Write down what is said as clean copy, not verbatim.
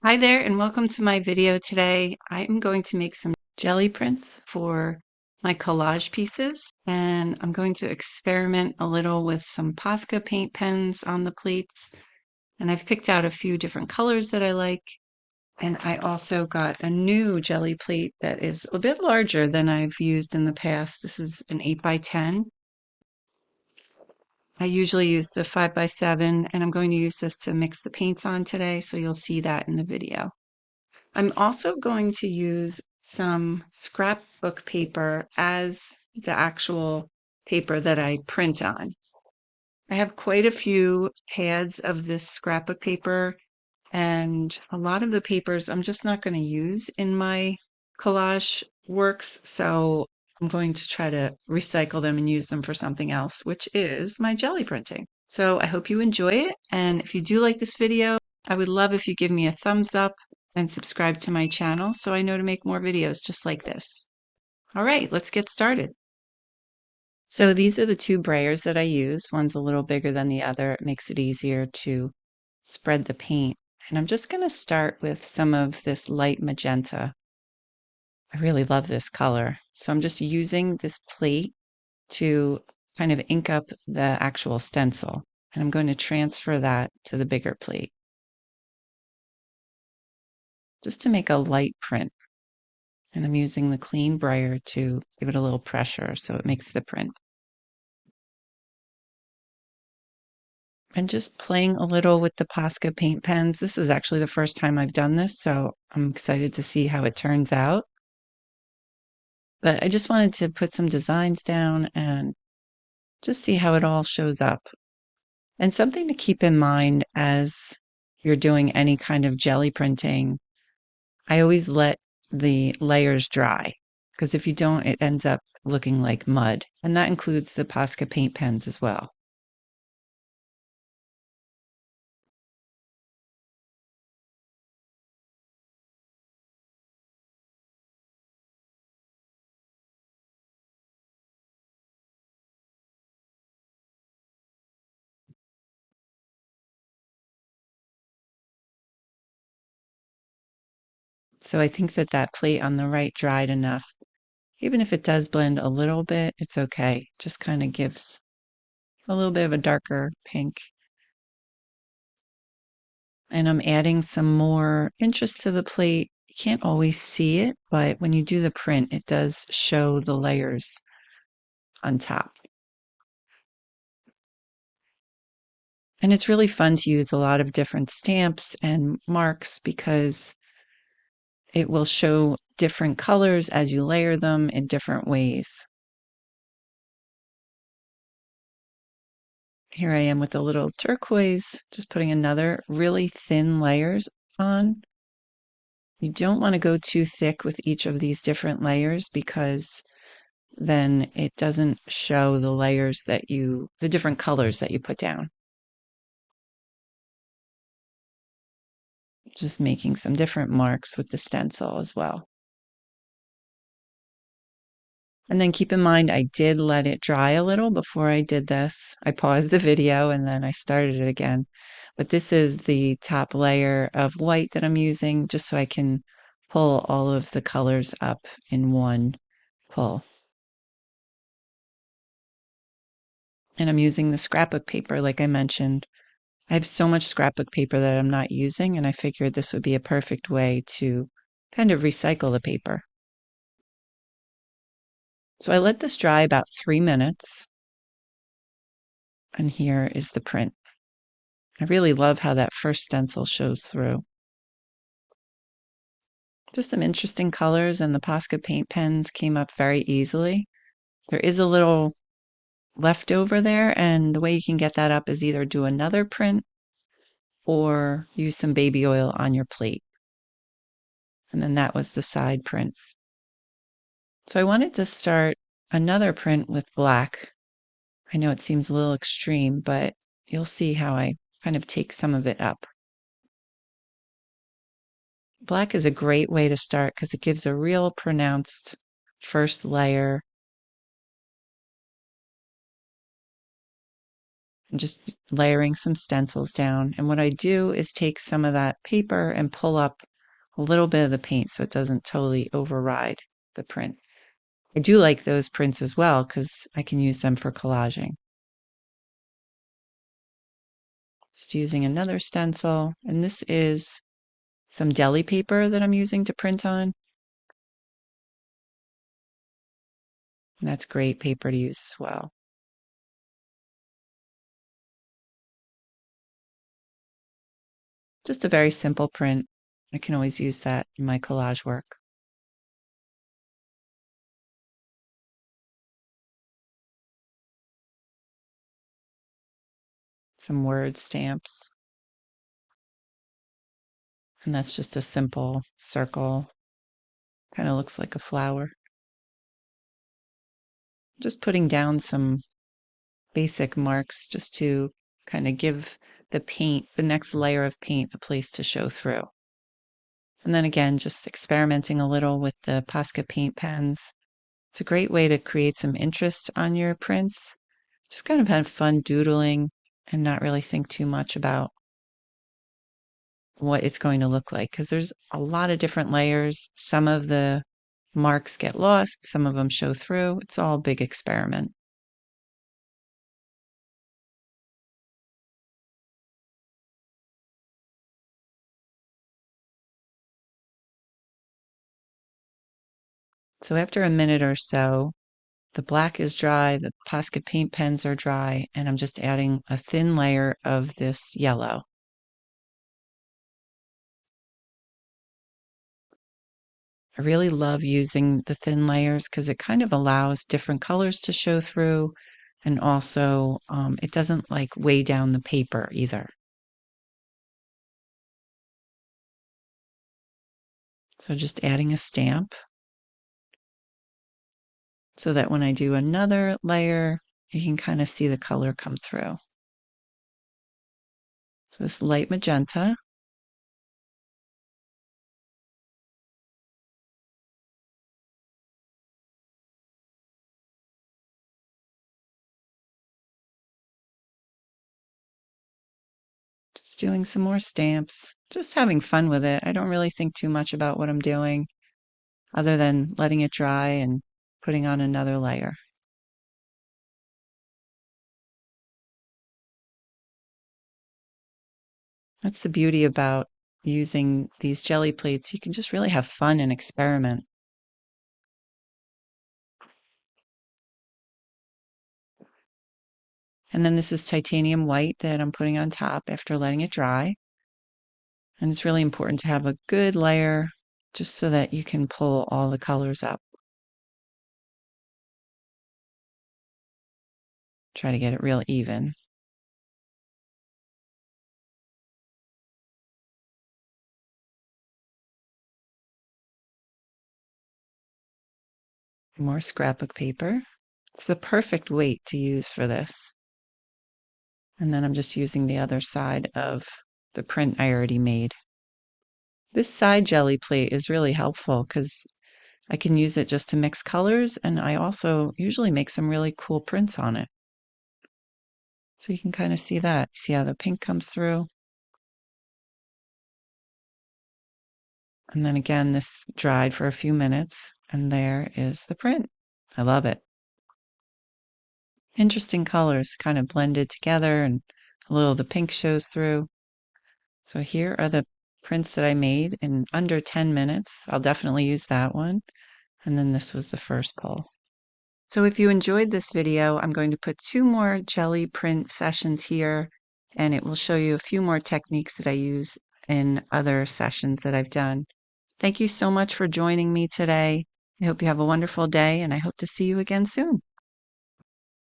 Hi there and welcome to my video today. I am going to make some jelly prints for my collage pieces, and I'm going to experiment a little with some Posca paint pens on the plates. And I've picked out a few different colors that I like. And I also got a new jelly plate that is a bit larger than I've used in the past. This is an 8 by 10. I usually use the 5 by 7, and I'm going to use this to mix the paints on today, so you'll see that in the video. I'm also going to use some scrapbook paper as the actual paper that I print on. I have quite a few pads of this scrapbook paper, and a lot of the papers I'm just not going to use in my collage works, so I'm going to try to recycle them and use them for something else, which is my jelly printing. So I hope you enjoy it, and if you do like this video, I would love if you give me a thumbs up and subscribe to my channel so I know to make more videos just like this. All right, let's get started. So these are the two brayers that I use. One's a little bigger than the other. It makes it easier to spread the paint. And I'm just going to start with some of this light magenta. I really love this color. So I'm just using this plate to kind of ink up the actual stencil. And I'm going to transfer that to the bigger plate just to make a light print. And I'm using the clean brayer to give it a little pressure so it makes the print. And just playing a little with the Posca paint pens. This is actually the first time I've done this, so I'm excited to see how it turns out. But I just wanted to put some designs down and just see how it all shows up. And something to keep in mind as you're doing any kind of jelly printing, I always let the layers dry, because if you don't, it ends up looking like mud. And that includes the Posca paint pens as well. So I think that that plate on the right dried enough. Even if it does blend a little bit, it's okay. Just kind of gives a little bit of a darker pink. And I'm adding some more interest to the plate. You can't always see it, but when you do the print, it does show the layers on top. And it's really fun to use a lot of different stamps and marks because it will show different colors as you layer them in different ways. Here I am with a little turquoise, just putting another really thin layers on. You don't want to go too thick with each of these different layers because then it doesn't show the layers that the different colors that you put down. Just making some different marks with the stencil as well. And then keep in mind, I did let it dry a little before I did this. I paused the video and then I started it again. But this is the top layer of white that I'm using just so I can pull all of the colors up in one pull. And I'm using the scrapbook paper, like I mentioned. I have so much scrapbook paper that I'm not using, and I figured this would be a perfect way to kind of recycle the paper. So I let this dry about 3 minutes, and here is the print. I really love how that first stencil shows through. Just some interesting colors, and the Posca paint pens came up very easily. There is a little leftover there, and the way you can get that up is either do another print or use some baby oil on your plate. And then that was the side print. So I wanted to start another print with black. I know it seems a little extreme, but you'll see how I kind of take some of it up. Black is a great way to start because it gives a real pronounced first layer. I'm just layering some stencils down. And what I do is take some of that paper and pull up a little bit of the paint so it doesn't totally override the print. I do like those prints as well because I can use them for collaging. Just using another stencil, and this is some deli paper that I'm using to print on. And that's great paper to use as well. Just a very simple print. I can always use that in my collage work. Some word stamps. And that's just a simple circle. Kind of looks like a flower. Just putting down some basic marks just to kind of give the paint, the next layer of paint, a place to show through. And then again, just experimenting a little with the Posca paint pens. It's a great way to create some interest on your prints. Just kind of have fun doodling and not really think too much about what it's going to look like because there's a lot of different layers. Some of the marks get lost, some of them show through. It's all a big experiment. So after a minute or so, the black is dry, the Posca paint pens are dry, and I'm just adding a thin layer of this yellow. I really love using the thin layers because it kind of allows different colors to show through, and also it doesn't like weigh down the paper either. So just adding a stamp so that when I do another layer, you can kind of see the color come through. So this light magenta. Just doing some more stamps, just having fun with it. I don't really think too much about what I'm doing other than letting it dry and putting on another layer. That's the beauty about using these jelly plates. You can just really have fun and experiment. And then this is titanium white that I'm putting on top after letting it dry. And it's really important to have a good layer just so that you can pull all the colors up. Try to get it real even. More scrapbook paper. It's the perfect weight to use for this. And then I'm just using the other side of the print I already made. This side jelly plate is really helpful because I can use it just to mix colors, and I also usually make some really cool prints on it. So you can kind of see that. See how the pink comes through? And then again, this dried for a few minutes, and there is the print. I love it. Interesting colors kind of blended together, and a little of the pink shows through. So here are the prints that I made in under 10 minutes. I'll definitely use that one. And then this was the first pull. So if you enjoyed this video, I'm going to put 2 more jelly print sessions here, and it will show you a few more techniques that I use in other sessions that I've done. Thank you so much for joining me today. I hope you have a wonderful day, and I hope to see you again soon.